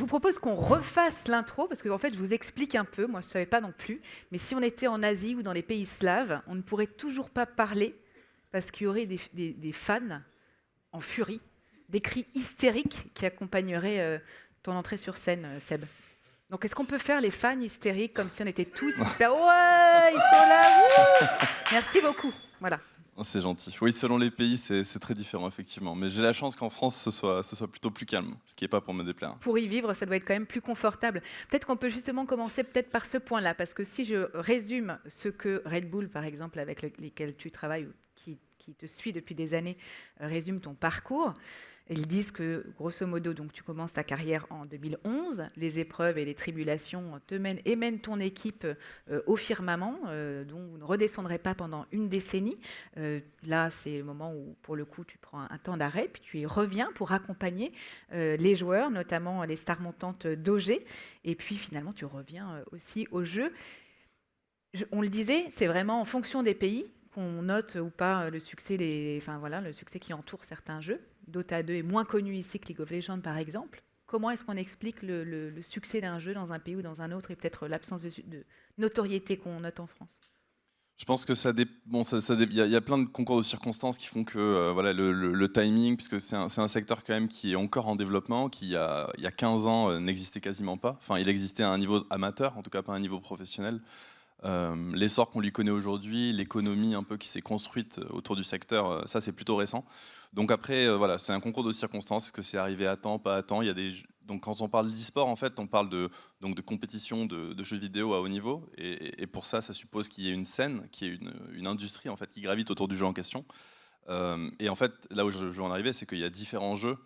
propose qu'on refasse l'intro, parce qu'en fait, je vous explique un peu, moi je ne savais pas non plus, mais si on était en Asie ou dans les pays slaves, on ne pourrait toujours pas parler, parce qu'il y aurait des fans en furie, des cris hystériques qui accompagneraient ton entrée sur scène, Seb. Donc est-ce qu'on peut faire les fans hystériques comme si on était tous hyper... Ouais, ils sont là, wouh. Merci beaucoup, voilà. C'est gentil. Oui, selon les pays, c'est très différent, effectivement. Mais j'ai la chance qu'en France, ce soit plutôt plus calme, ce qui n'est pas pour me déplaire. Pour y vivre, ça doit être quand même plus confortable. Peut-être qu'on peut justement commencer peut-être par ce point-là, parce que si je résume ce que Red Bull, par exemple, avec lesquels tu travailles, ou qui te suit depuis des années, résume ton parcours, ils disent que, grosso modo, donc, tu commences ta carrière en 2011, les épreuves et les tribulations te mènent et mènent ton équipe au firmament, dont vous ne redescendrez pas pendant une décennie. Là, c'est le moment où, pour le coup, tu prends un temps d'arrêt, puis tu y reviens pour accompagner les joueurs, notamment les stars montantes d'OG, et puis finalement, tu reviens aussi au jeu. On le disait, c'est vraiment en fonction des pays qu'on note ou pas le succès, le succès qui entoure certains jeux. Dota 2 est moins connu ici que League of Legends, par exemple. Comment est-ce qu'on explique le succès d'un jeu dans un pays ou dans un autre et peut-être l'absence de notoriété qu'on note en France? Je pense que il y a plein de concours de circonstances qui font que voilà, le timing, puisque c'est un secteur quand même qui est encore en développement, qui il y a 15 ans n'existait quasiment pas. Enfin, il existait à un niveau amateur, en tout cas pas à un niveau professionnel. L'essor qu'on lui connaît aujourd'hui, l'économie un peu qui s'est construite autour du secteur, ça c'est plutôt récent. Donc après, voilà, c'est un concours de circonstances. Est-ce que c'est arrivé à temps, pas à temps? Donc quand on parle d'e-sport, en fait, on parle de compétition de jeux vidéo à haut niveau. Et pour ça, ça suppose qu'il y ait une scène, qu'il y ait une industrie en fait, qui gravite autour du jeu en question. Et en fait, là où je veux en arriver, c'est qu'il y a différents jeux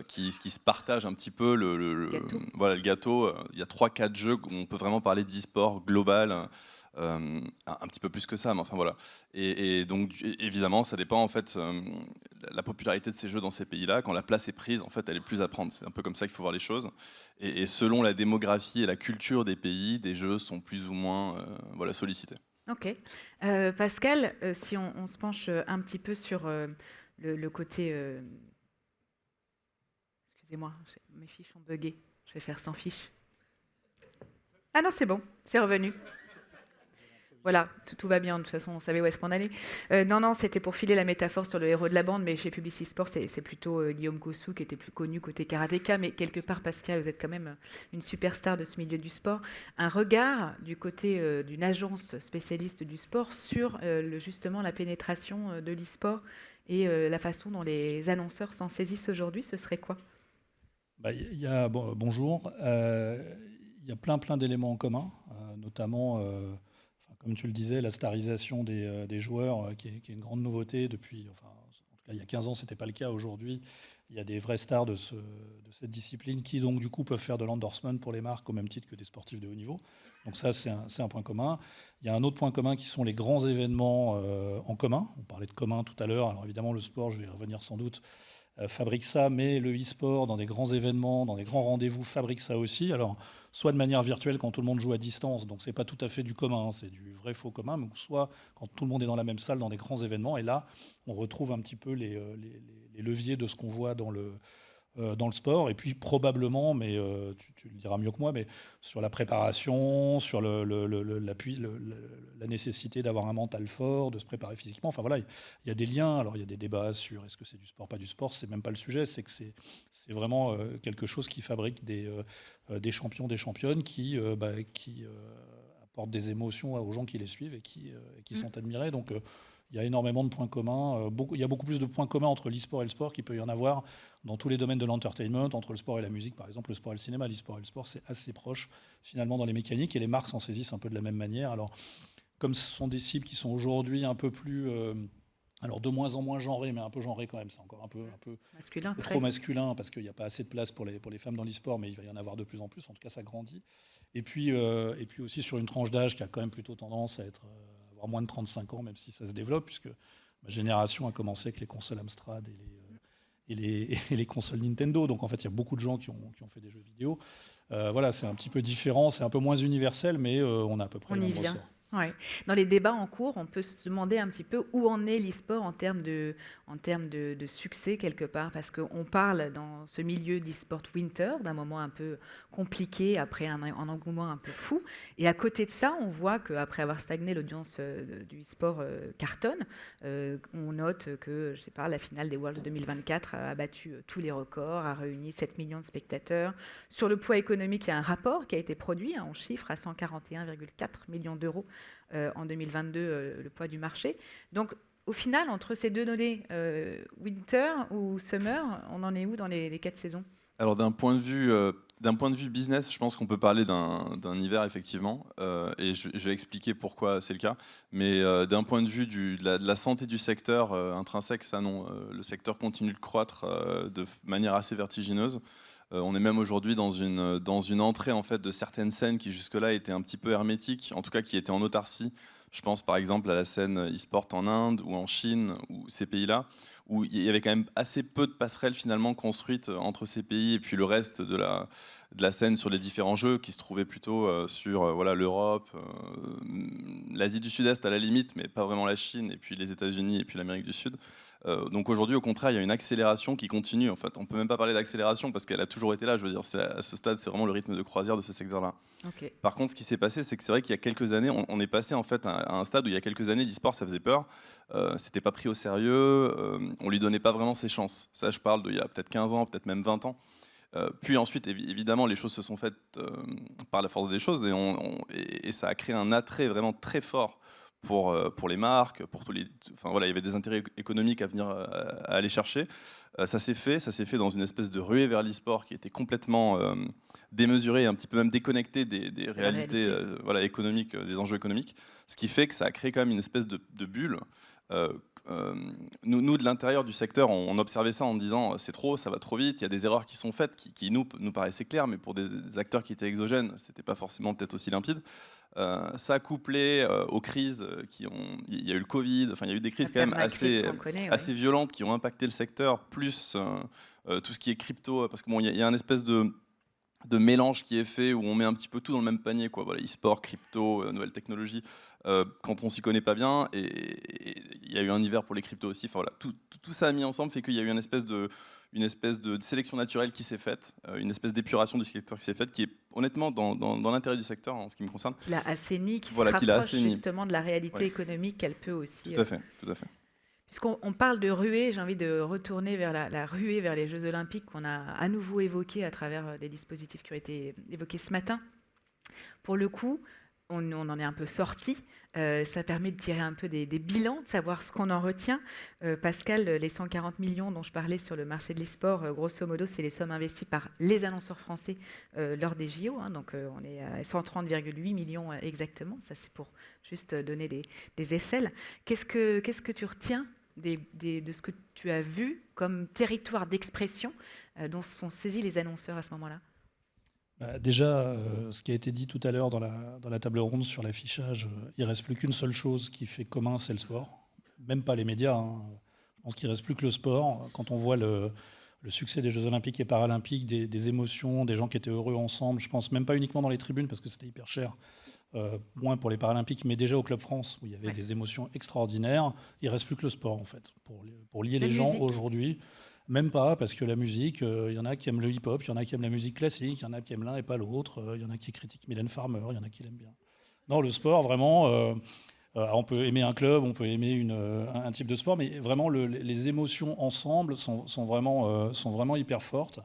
qui se partagent un petit peu le gâteau. Il y a 3-4 jeux où on peut vraiment parler d'e-sport global. Un petit peu plus que ça, mais enfin voilà. Et donc évidemment, ça dépend en fait la popularité de ces jeux dans ces pays-là. Quand la place est prise, en fait, elle est plus à prendre. C'est un peu comme ça qu'il faut voir les choses. Et selon la démographie et la culture des pays, des jeux sont plus ou moins sollicités. Ok. Pascal, si on se penche un petit peu sur le côté... Excusez-moi, mes fiches ont bugué. Je vais faire sans fiches. Ah non, c'est bon, c'est revenu. Voilà, tout va bien, de toute façon, on savait où est-ce qu'on allait. Non, c'était pour filer la métaphore sur le héros de la bande, mais chez Publicis Sport, c'est plutôt Guillaume Gossou qui était plus connu côté karatéka, mais quelque part, Pascal, vous êtes quand même une superstar de ce milieu du sport. Un regard du côté d'une agence spécialiste du sport sur justement la pénétration de l'e-sport et la façon dont les annonceurs s'en saisissent aujourd'hui, ce serait quoi? Bonjour. Il y a plein d'éléments en commun, notamment... comme tu le disais, la starisation des joueurs, qui est une grande nouveauté depuis, en tout cas il y a 15 ans, ce n'était pas le cas. Aujourd'hui, il y a des vrais stars de cette discipline qui, donc, du coup, peuvent faire de l'endorsement pour les marques au même titre que des sportifs de haut niveau. Donc ça, c'est un point commun. Il y a un autre point commun qui sont les grands événements en commun. On parlait de commun tout à l'heure. Alors évidemment, le sport, je vais y revenir sans doute, fabrique ça, mais le e-sport, dans des grands événements, dans des grands rendez-vous, fabrique ça aussi. Alors, soit de manière virtuelle quand tout le monde joue à distance, donc c'est pas tout à fait du commun, c'est du vrai faux commun, mais soit quand tout le monde est dans la même salle dans des grands événements, et là on retrouve un petit peu les leviers de ce qu'on voit dans le sport, et puis probablement, mais tu le diras mieux que moi, mais sur la préparation, sur l'appui, la nécessité d'avoir un mental fort, de se préparer physiquement. Enfin voilà, il y a des liens. Alors il y a des débats sur est-ce que c'est du sport, pas du sport. C'est même pas le sujet. C'est que c'est vraiment quelque chose qui fabrique des champions, des championnes qui apportent des émotions aux gens qui les suivent et qui sont admirés. Donc il y a énormément de points communs. Il y a beaucoup plus de points communs entre l'e-sport et le sport qu'il peut y en avoir dans tous les domaines de l'entertainment, entre le sport et la musique, par exemple, le sport et le cinéma. L'e-sport et le sport, c'est assez proche, finalement, dans les mécaniques, et les marques s'en saisissent un peu de la même manière. Alors, comme ce sont des cibles qui sont aujourd'hui un peu plus... alors, de moins en moins genrées, mais un peu genrées quand même. C'est encore un peu masculin, trop masculin, parce qu'il n'y a pas assez de place pour les femmes dans l'e-sport, mais il va y en avoir de plus en plus. En tout cas, ça grandit. Et puis aussi sur une tranche d'âge qui a quand même plutôt tendance à avoir moins de 35 ans, même si ça se développe, puisque ma génération a commencé avec les consoles Amstrad et les consoles Nintendo. Donc en fait, il y a beaucoup de gens qui ont fait des jeux vidéo. Voilà, c'est un petit peu différent, c'est un peu moins universel, mais on a à peu près on le y même vient. ressort. Ouais. Dans les débats en cours, on peut se demander un petit peu où en est l'e-sport en termes de succès quelque part, parce qu'on parle dans ce milieu d'e-sport winter d'un moment un peu compliqué après un engouement un peu fou. Et à côté de ça, on voit qu'après avoir stagné, l'audience du e-sport cartonne. On note que, je sais pas, la finale des Worlds 2024 a battu tous les records, a réuni 7 millions de spectateurs. Sur le poids économique, il y a un rapport qui a été produit en chiffres à 141,4 millions d'euros en 2022, le poids du marché. Donc, au final, entre ces deux données, winter ou summer, on en est où dans les 4 saisons? Alors d'un point de vue business, je pense qu'on peut parler d'un hiver effectivement, et je vais expliquer pourquoi c'est le cas. Mais d'un point de vue de la santé du secteur intrinsèque, ça non, le secteur continue de croître de manière assez vertigineuse. On est même aujourd'hui dans une entrée en fait de certaines scènes qui jusque-là étaient un petit peu hermétiques, en tout cas qui étaient en autarcie. Je pense par exemple à la scène e-sport en Inde ou en Chine ou ces pays-là, où il y avait quand même assez peu de passerelles finalement construites entre ces pays et puis le reste de la scène sur les différents jeux qui se trouvaient plutôt sur voilà, l'Europe, l'Asie du Sud-Est à la limite, mais pas vraiment la Chine, et puis les États-Unis et puis l'Amérique du Sud. Donc aujourd'hui, au contraire, il y a une accélération qui continue. En fait, on peut même pas parler d'accélération parce qu'elle a toujours été là. Je veux dire, à ce stade, c'est vraiment le rythme de croisière de ce secteur-là. Okay. Par contre, ce qui s'est passé, c'est que c'est vrai qu'il y a quelques années, on est passé en fait à un stade où il y a quelques années, l'e-sport, ça faisait peur. C'était pas pris au sérieux. On lui donnait pas vraiment ses chances. Ça, je parle d'il y a peut-être 15 ans, peut-être même 20 ans. Puis ensuite, évidemment, les choses se sont faites par la force des choses et ça a créé un attrait vraiment très fort pour les marques, pour tous les. Enfin voilà, il y avait des intérêts économiques à venir à aller chercher. Ça s'est fait dans une espèce de ruée vers l'e-sport qui était complètement démesurée et un petit peu même déconnectée des réalités voilà, économiques, des enjeux économiques. Ce qui fait que ça a créé quand même une espèce de bulle. Nous, de l'intérieur du secteur, on observait ça en disant c'est trop, ça va trop vite, il y a des erreurs qui sont faites qui nous paraissaient claires, mais pour des acteurs qui étaient exogènes, c'était pas forcément peut-être aussi limpide. Ça couplé aux crises il y a eu le Covid, enfin il y a eu des crises quand même assez violentes qui ont impacté le secteur, plus tout ce qui est crypto, parce que bon, il y a un espèce de mélange qui est fait où on met un petit peu tout dans le même panier, quoi. Voilà, e-sport, crypto, nouvelles technologies, quand on s'y connaît pas bien, et il y a eu un hiver pour les cryptos aussi. Enfin voilà, tout ça mis ensemble fait qu'il y a eu une espèce de sélection naturelle qui s'est faite, une espèce d'épuration du secteur qui s'est faite, qui est honnêtement dans l'intérêt du secteur en ce qui me concerne. Qui l'a assaini, qui voilà, se rapproche justement de la réalité économique qu'elle peut aussi. Tout à fait. Puisqu'on parle de ruée, j'ai envie de retourner vers la ruée vers les Jeux Olympiques qu'on a à nouveau évoquée à travers des dispositifs qui ont été évoqués ce matin. Pour le coup, on en est un peu sorti. Ça permet de tirer un peu des bilans, de savoir ce qu'on en retient. Pascal, les 140 millions dont je parlais sur le marché de l'e-sport, grosso modo, c'est les sommes investies par les annonceurs français lors des JO. Donc on est à 130,8 millions exactement. Ça, c'est pour juste donner des échelles. Qu'est-ce que tu retiens de ce que tu as vu comme territoire d'expression dont sont saisis les annonceurs à ce moment-là? Déjà, ce qui a été dit tout à l'heure dans la table ronde sur l'affichage, il ne reste plus qu'une seule chose qui fait commun, c'est le sport. Même pas les médias. Je pense qu'il ne reste plus que le sport. Quand on voit le succès des Jeux Olympiques et Paralympiques, des émotions, des gens qui étaient heureux ensemble, je pense même pas uniquement dans les tribunes parce que c'était hyper cher, moins pour les Paralympiques, mais déjà au Club France où il y avait des émotions extraordinaires. Il ne reste plus que le sport en fait, pour lier les gens aujourd'hui. Même pas, parce que la musique, il y en a qui aiment le hip-hop, il y en a qui aiment la musique classique, il y en a qui aiment l'un et pas l'autre, il y en a qui critiquent Mylène Farmer, il y en a qui l'aiment bien. Non, le sport, vraiment, on peut aimer un club, on peut aimer un type de sport, mais vraiment, les émotions ensemble sont vraiment hyper fortes.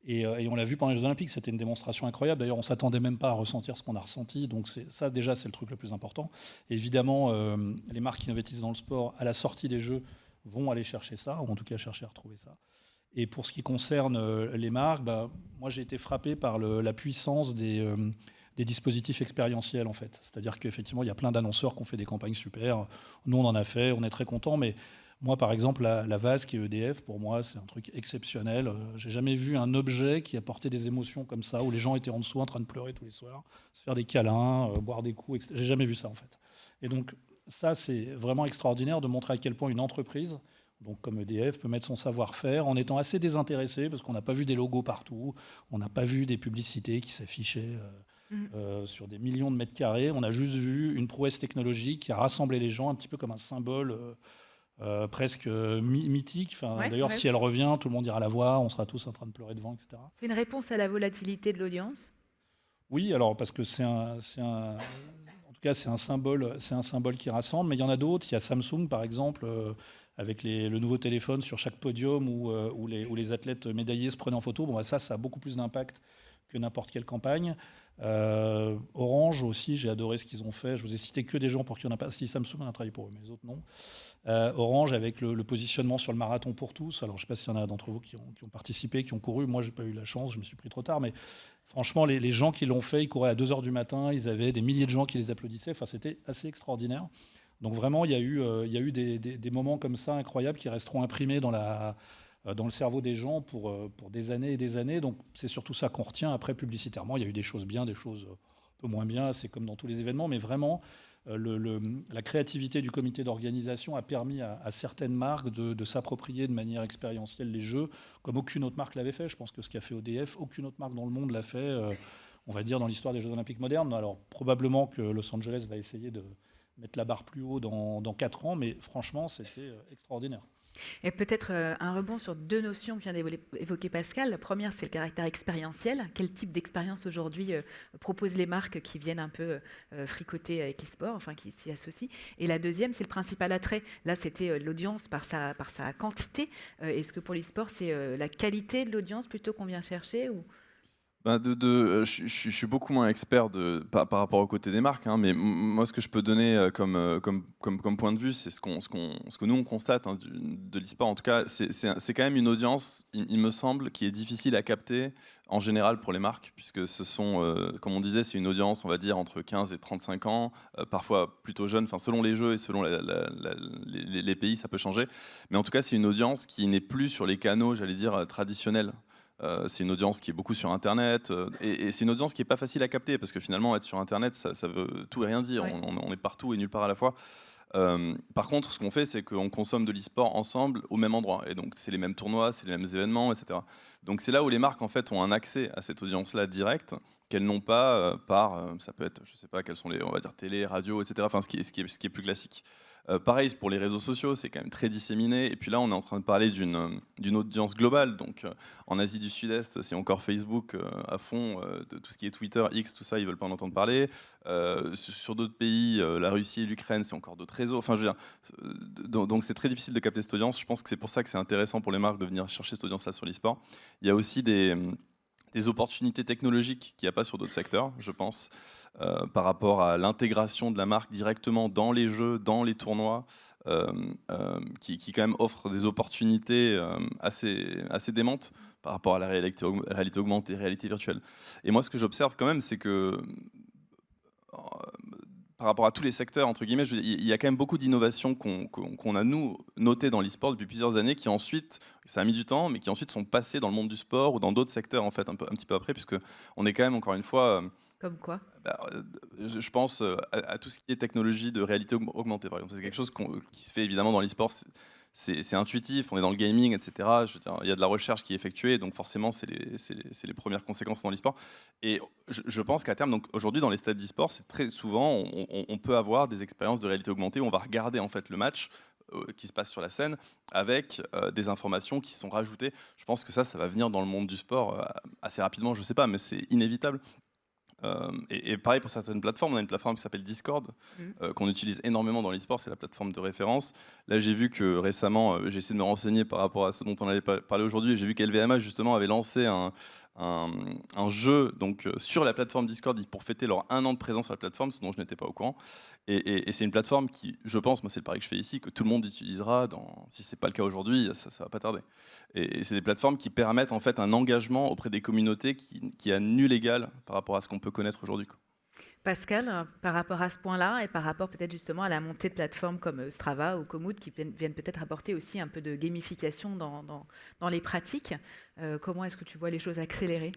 Et on l'a vu pendant les Jeux Olympiques, c'était une démonstration incroyable. D'ailleurs, on ne s'attendait même pas à ressentir ce qu'on a ressenti. Donc ça, déjà, c'est le truc le plus important. Et évidemment, les marques qui investissent dans le sport, à la sortie des Jeux, vont aller chercher ça, ou en tout cas chercher à retrouver ça. Et pour ce qui concerne les marques, moi j'ai été frappé par la puissance des dispositifs expérientiels en fait. C'est-à-dire qu'effectivement il y a plein d'annonceurs qui ont fait des campagnes super. Nous on en a fait, on est très contents, mais moi par exemple la vase qui est EDF, pour moi c'est un truc exceptionnel. J'ai jamais vu un objet qui apportait des émotions comme ça, où les gens étaient en dessous en train de pleurer tous les soirs, se faire des câlins, boire des coups, etc. J'ai jamais vu ça en fait. Et donc ça, c'est vraiment extraordinaire de montrer à quel point une entreprise, donc comme EDF, peut mettre son savoir-faire en étant assez désintéressé, parce qu'on n'a pas vu des logos partout, on n'a pas vu des publicités qui s'affichaient sur des millions de mètres carrés. On a juste vu une prouesse technologique qui a rassemblé les gens un petit peu comme un symbole presque mythique. D'ailleurs, si elle revient, tout le monde ira la voir, on sera tous en train de pleurer devant, etc. C'est une réponse à la volatilité de l'audience ? Oui, alors parce que en tout cas, c'est un symbole qui rassemble. Mais il y en a d'autres. Il y a Samsung, par exemple, avec le nouveau téléphone sur chaque podium où les athlètes médaillés se prenaient en photo. Bon, ça a beaucoup plus d'impact que n'importe quelle campagne. Orange aussi, j'ai adoré ce qu'ils ont fait. Je vous ai cité que des gens pour qui on n'a pas. Si Samsung, on a travaillé pour eux, mais les autres non. Orange avec le positionnement sur le marathon pour tous. Alors je ne sais pas s'il y en a d'entre vous qui ont participé, qui ont couru. Moi, je n'ai pas eu la chance, je me suis pris trop tard. Mais franchement, les gens qui l'ont fait, ils couraient à 2h du matin. Ils avaient des milliers de gens qui les applaudissaient. Enfin, c'était assez extraordinaire. Donc vraiment, il y a eu des moments comme ça incroyables qui resteront imprimés dans le cerveau des gens pour des années et des années. Donc c'est surtout ça qu'on retient. Après, publicitairement, il y a eu des choses bien, des choses un peu moins bien. C'est comme dans tous les événements. Mais vraiment, la créativité du comité d'organisation a permis à certaines marques de s'approprier de manière expérientielle les jeux, comme aucune autre marque l'avait fait. Je pense que ce qu'a fait ODF, aucune autre marque dans le monde l'a fait, on va dire, dans l'histoire des Jeux olympiques modernes. Alors probablement que Los Angeles va essayer de mettre la barre plus haut dans 4 ans, mais franchement, c'était extraordinaire. Et peut-être un rebond sur 2 notions que vient d'évoquer Pascal. La première, c'est le caractère expérientiel. Quel type d'expérience aujourd'hui proposent les marques qui viennent un peu fricoter avec l'e-sport, enfin qui s'y associent. Et la deuxième, c'est le principal attrait. Là, c'était l'audience par sa quantité. Est-ce que pour l'e-sport, c'est la qualité de l'audience plutôt qu'on vient chercher ou... Je suis beaucoup moins expert par rapport au côté des marques, hein, mais moi, ce que je peux donner comme point de vue, c'est ce que nous, on constate de l'e-sport. En tout cas, c'est quand même une audience, il me semble, qui est difficile à capter en général pour les marques, puisque ce sont, comme on disait, c'est une audience, on va dire, entre 15 et 35 ans, parfois plutôt jeune, selon les jeux et selon les pays, ça peut changer. Mais en tout cas, c'est une audience qui n'est plus sur les canaux, j'allais dire, traditionnels. C'est une audience qui est beaucoup sur Internet et c'est une audience qui n'est pas facile à capter parce que finalement être sur Internet ça veut tout et rien dire, ouais. On est partout et nulle part à la fois. Par contre ce qu'on fait c'est qu'on consomme de l'e-sport ensemble au même endroit et donc c'est les mêmes tournois, c'est les mêmes événements, etc. Donc c'est là où les marques en fait ont un accès à cette audience là directe qu'elles n'ont pas ça peut être, je sais pas quels sont on va dire télé, radio, etc. Enfin ce qui est plus classique. Pareil pour les réseaux sociaux, c'est quand même très disséminé. Et puis là, on est en train de parler d'une audience globale. Donc en Asie du Sud-Est, c'est encore Facebook à fond, de tout ce qui est Twitter, X, tout ça, ils veulent pas en entendre parler. Sur d'autres pays, la Russie et l'Ukraine, c'est encore d'autres réseaux. Enfin, je veux dire, donc c'est très difficile de capter cette audience. Je pense que c'est pour ça que c'est intéressant pour les marques de venir chercher cette audience-là sur l'e-sport. Il y a aussi des opportunités technologiques qu'il n'y a pas sur d'autres secteurs, je pense, par rapport à l'intégration de la marque directement dans les jeux, dans les tournois, qui quand même offre des opportunités assez démentes par rapport à la réalité augmentée, réalité virtuelle. Et moi, ce que j'observe quand même, c'est que par rapport à tous les secteurs, entre guillemets, il y a quand même beaucoup d'innovations qu'on a, nous, notées dans l'e-sport depuis plusieurs années, qui ensuite, ça a mis du temps, mais qui ensuite sont passées dans le monde du sport ou dans d'autres secteurs, en fait, un petit peu après, puisque on est quand même, encore une fois... Comme quoi ? Je pense à tout ce qui est technologie de réalité augmentée, par exemple. C'est quelque chose qui se fait évidemment dans l'e-sport. C'est intuitif, on est dans le gaming, etc. Je veux dire, il y a de la recherche qui est effectuée, donc forcément, c'est les premières conséquences dans l'e-sport. Et je pense qu'à terme, donc aujourd'hui, dans les stades d'e-sport, c'est très souvent, on peut avoir des expériences de réalité augmentée où on va regarder en fait le match qui se passe sur la scène avec des informations qui sont rajoutées. Je pense que ça va venir dans le monde du sport assez rapidement, je ne sais pas, mais c'est inévitable. Et pareil pour certaines plateformes, on a une plateforme qui s'appelle Discord, qu'on utilise énormément dans l'e-sport, c'est la plateforme de référence. Là, j'ai vu que récemment, j'ai essayé de me renseigner par rapport à ce dont on allait parler aujourd'hui, et j'ai vu qu'LVMH justement avait lancé un jeu donc, sur la plateforme Discord pour fêter leur 1 an de présence sur la plateforme, ce dont je n'étais pas au courant. Et c'est une plateforme qui, je pense, moi c'est le pari que je fais ici, que tout le monde utilisera, si ce n'est pas le cas aujourd'hui, ça va pas tarder. Et c'est des plateformes qui permettent en fait un engagement auprès des communautés qui a nul égal par rapport à ce qu'on peut connaître aujourd'hui. Pascal, par rapport à ce point-là et par rapport peut-être justement à la montée de plateformes comme Strava ou Komoot qui viennent peut-être apporter aussi un peu de gamification dans les pratiques, comment est-ce que tu vois les choses accélérer ?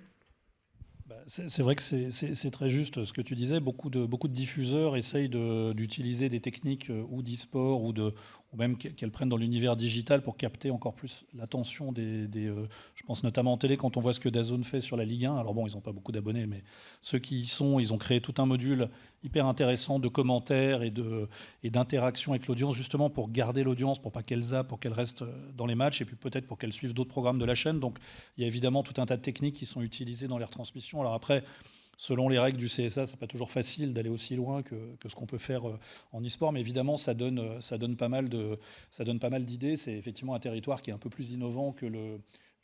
C'est vrai que c'est très juste ce que tu disais. Beaucoup de diffuseurs essayent d'utiliser des techniques ou d'e-sport ou ou même qu'elles prennent dans l'univers digital pour capter encore plus l'attention je pense notamment en télé, quand on voit ce que DAZN fait sur la Ligue 1. Alors bon, ils n'ont pas beaucoup d'abonnés, mais ceux qui y sont, ils ont créé tout un module hyper intéressant de commentaires et d'interaction avec l'audience, justement pour garder l'audience, pour pas qu'elle zappe, pour qu'elle reste dans les matchs, et puis peut-être pour qu'elle suive d'autres programmes de la chaîne. Donc il y a évidemment tout un tas de techniques qui sont utilisées dans les retransmissions. Alors après, selon les règles du CSA, c'est pas toujours facile d'aller aussi loin que ce qu'on peut faire en e-sport, mais évidemment, ça donne pas mal d'idées. C'est effectivement un territoire qui est un peu plus innovant que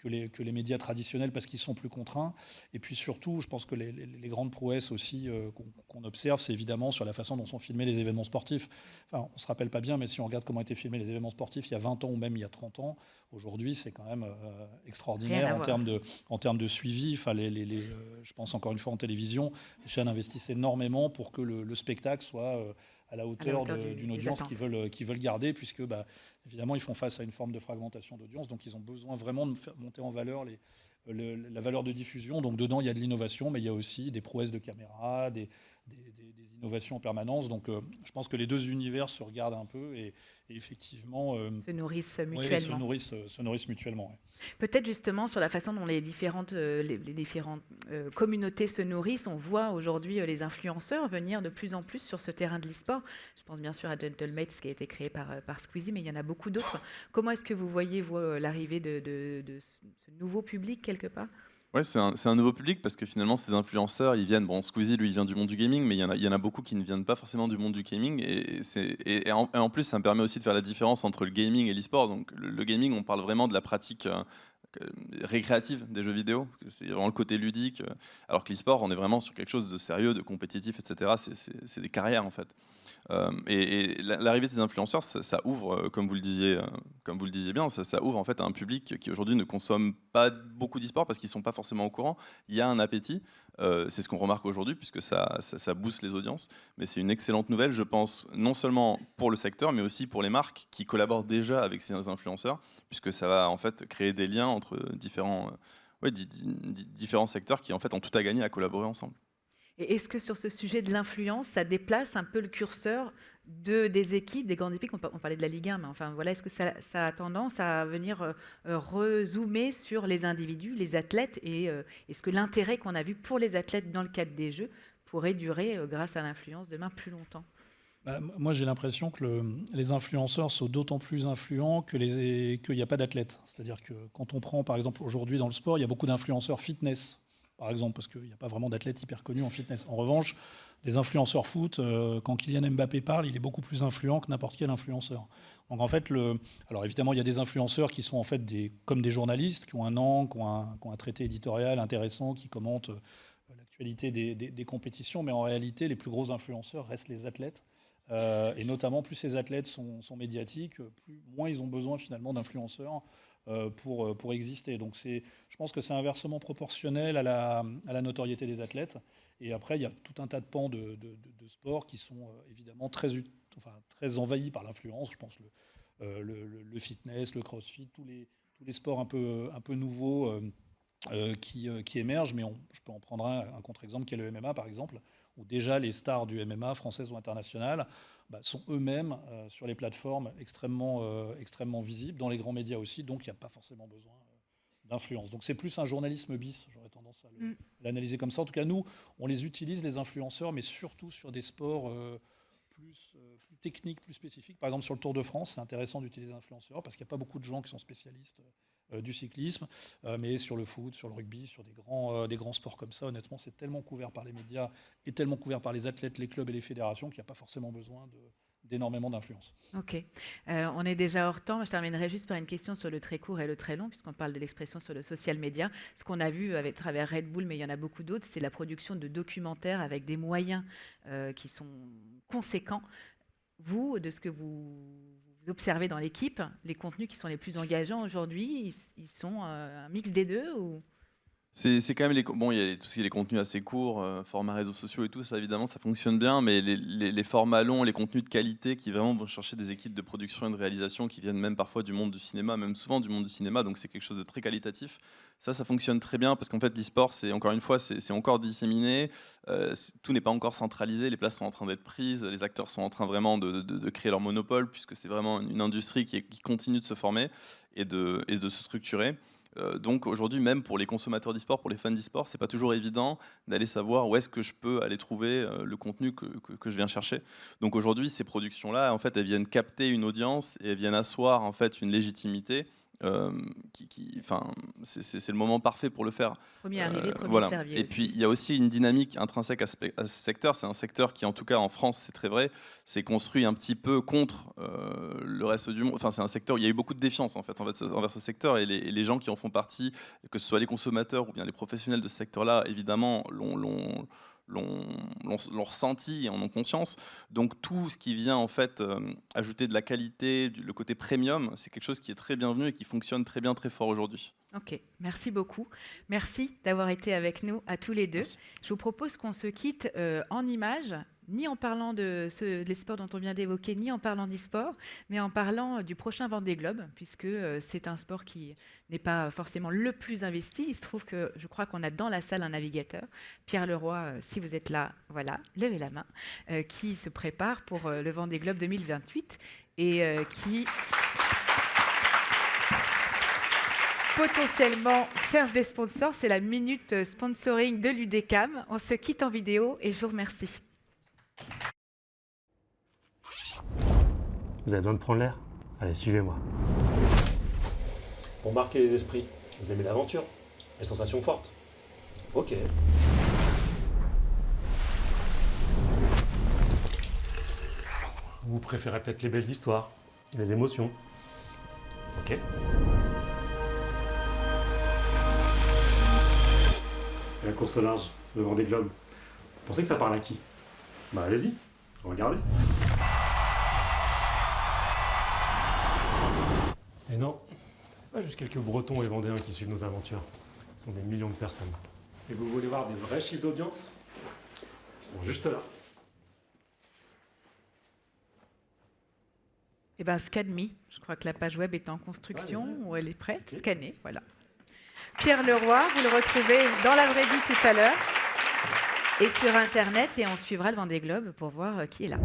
les médias traditionnels parce qu'ils sont plus contraints. Et puis surtout, je pense que les grandes prouesses aussi qu'on observe, c'est évidemment sur la façon dont sont filmés les événements sportifs. Enfin, on ne se rappelle pas bien, mais si on regarde comment étaient filmés les événements sportifs il y a 20 ans ou même il y a 30 ans, aujourd'hui, c'est quand même extraordinaire en termes de suivi. Enfin, je pense encore une fois en télévision, les chaînes investissent énormément pour que le spectacle soit à la hauteur d'une audience qu'ils veulent garder, puisque évidemment, ils font face à une forme de fragmentation d'audience, donc ils ont besoin vraiment de faire monter en valeur la valeur de diffusion. Donc dedans, il y a de l'innovation, mais il y a aussi des prouesses de caméra, des innovations en permanence. Donc je pense que les deux univers se regardent un peu et effectivement se nourrissent mutuellement. Se nourrissent mutuellement. Ouais. Peut-être justement sur la façon dont les différentes communautés se nourrissent, on voit aujourd'hui les influenceurs venir de plus en plus sur ce terrain de l'e-sport. Je pense bien sûr à Gentlemates qui a été créé par Squeezie, mais il y en a beaucoup d'autres. Comment est-ce que vous voyez l'arrivée de ce nouveau public quelque part ? Ouais, c'est un nouveau public parce que finalement, ces influenceurs, ils viennent. Bon, Squeezie, lui, il vient du monde du gaming, mais il y en a beaucoup qui ne viennent pas forcément du monde du gaming. Et en plus, ça me permet aussi de faire la différence entre le gaming et l'e-sport. Donc, le gaming, on parle vraiment de la pratique récréative des jeux vidéo. C'est vraiment le côté ludique. Alors que l'e-sport, on est vraiment sur quelque chose de sérieux, de compétitif, etc. C'est des carrières, en fait. Et l'arrivée de ces influenceurs, ça ouvre, comme vous le disiez bien, ça ouvre en fait à un public qui aujourd'hui ne consomme pas beaucoup d'e-sport parce qu'ils ne sont pas forcément au courant. Il y a un appétit, c'est ce qu'on remarque aujourd'hui puisque ça booste les audiences. Mais c'est une excellente nouvelle, je pense, non seulement pour le secteur, mais aussi pour les marques qui collaborent déjà avec ces influenceurs, puisque ça va en fait créer des liens entre différents secteurs qui en fait ont tout à gagner à collaborer ensemble. Et est-ce que sur ce sujet de l'influence, ça déplace un peu le curseur des équipes, des grandes équipes ? On parlait de la Ligue 1, mais enfin voilà, est-ce que ça a tendance à venir rezoomer sur les individus, les athlètes, et est-ce que l'intérêt qu'on a vu pour les athlètes dans le cadre des Jeux pourrait durer grâce à l'influence demain plus longtemps ? Moi, j'ai l'impression que les influenceurs sont d'autant plus influents qu'il n'y a pas d'athlètes. C'est-à-dire que quand on prend, par exemple, aujourd'hui dans le sport, il y a beaucoup d'influenceurs fitness, par exemple, parce qu'il n'y a pas vraiment d'athlètes hyper connus en fitness. En revanche, des influenceurs foot, quand Kylian Mbappé parle, il est beaucoup plus influent que n'importe quel influenceur. Donc en fait, alors évidemment, il y a des influenceurs qui sont en fait comme des journalistes, qui ont un angle, qui ont un traité éditorial intéressant, qui commentent l'actualité des compétitions, mais en réalité, les plus gros influenceurs restent les athlètes. Et notamment, plus ces athlètes sont médiatiques, moins ils ont besoin finalement d'influenceurs pour exister. Donc je pense que c'est inversement proportionnel à la notoriété des athlètes. Et après, il y a tout un tas de pans de sport qui sont évidemment très envahis par l'influence. Je pense le fitness, le crossfit, tous les sports un peu nouveaux qui émergent. Mais je peux en prendre un contre-exemple qui est le MMA, par exemple, où déjà les stars du MMA, françaises ou internationales, sont eux-mêmes sur les plateformes extrêmement visibles, dans les grands médias aussi, donc il n'y a pas forcément besoin d'influence. Donc c'est plus un journalisme bis, j'aurais tendance à l'analyser comme ça. En tout cas, nous, on les utilise, les influenceurs, mais surtout sur des sports plus techniques, plus spécifiques. Par exemple, sur le Tour de France, c'est intéressant d'utiliser les influenceurs, parce qu'il n'y a pas beaucoup de gens qui sont spécialistes du cyclisme, mais sur le foot, sur le rugby, sur des grands sports comme ça, honnêtement, c'est tellement couvert par les médias et tellement couvert par les athlètes, les clubs et les fédérations qu'il n'y a pas forcément besoin d'énormément d'influence. Ok. On est déjà hors temps. Je terminerai juste par une question sur le très court et le très long, puisqu'on parle de l'expression sur le social media. Ce qu'on a vu à travers Red Bull, mais il y en a beaucoup d'autres, c'est la production de documentaires avec des moyens qui sont conséquents. Vous, de ce que vous observez dans l'équipe, les contenus qui sont les plus engageants aujourd'hui, ils sont un mix des deux ou... C'est quand même bon, il y a tout ce qui est les contenus assez courts, formats réseaux sociaux et tout, ça évidemment ça fonctionne bien, mais les formats longs, les contenus de qualité qui vraiment vont chercher des équipes de production et de réalisation qui viennent même parfois du monde du cinéma, même souvent du monde du cinéma, donc c'est quelque chose de très qualitatif. Ça fonctionne très bien parce qu'en fait l'e-sport, c'est encore une fois, c'est encore disséminé, tout n'est pas encore centralisé, les places sont en train d'être prises, les acteurs sont en train vraiment de créer leur monopole puisque c'est vraiment une industrie qui continue de se former et de se structurer. Donc aujourd'hui, même pour les consommateurs d'e-sport, pour les fans d'e-sport, c'est pas toujours évident d'aller savoir où est-ce que je peux aller trouver le contenu que je viens chercher. Donc aujourd'hui, ces productions-là, en fait, elles viennent capter une audience et elles viennent asseoir en fait une légitimité. C'est le moment parfait pour le faire. Premier arrivé, premier voilà. servi. Et puis il y a aussi une dynamique intrinsèque à ce secteur. C'est un secteur qui, en tout cas en France, c'est très vrai, s'est construit un petit peu contre le reste du monde. Enfin, c'est un secteur où il y a eu beaucoup de défiance en fait envers ce secteur et les gens qui en font partie, que ce soit les consommateurs ou bien les professionnels de ce secteur-là, évidemment, l'ont ressenti et en ont conscience. Donc tout ce qui vient en fait ajouter de la qualité, le côté premium, c'est quelque chose qui est très bienvenu et qui fonctionne très bien, très fort aujourd'hui. Ok, merci beaucoup. Merci d'avoir été avec nous à tous les deux. Merci. Je vous propose qu'on se quitte en images, ni en parlant de les sports dont on vient d'évoquer, ni en parlant d'e-sport, mais en parlant du prochain Vendée Globe, puisque c'est un sport qui n'est pas forcément le plus investi. Il se trouve que je crois qu'on a dans la salle un navigateur, Pierre Leroy, si vous êtes là, voilà, levez la main, qui se prépare pour le Vendée Globe 2028 et qui potentiellement cherche des sponsors. C'est la minute sponsoring de l'UDECAM. On se quitte en vidéo et je vous remercie. Vous avez besoin de prendre l'air? Allez, suivez-moi. Pour marquer les esprits, vous aimez l'aventure? Les sensations fortes? Ok. Vous préférez peut-être les belles histoires, les émotions? Ok. Et la course au large, le Vendée Globe, vous pensez que ça parle à qui? Bah allez-y, regardez. Et non, c'est pas juste quelques Bretons et Vendéens qui suivent nos aventures. Ce sont des millions de personnes. Et vous voulez voir des vrais chiffres d'audience? Ils sont juste là. Eh bien, Scan Me, je crois que la page web est en construction, ou elle est prête. Okay. Scannée, voilà. Pierre Leroy, vous le retrouvez dans la vraie vie tout à l'heure, et sur Internet, et on suivra le Vendée Globe pour voir qui est là.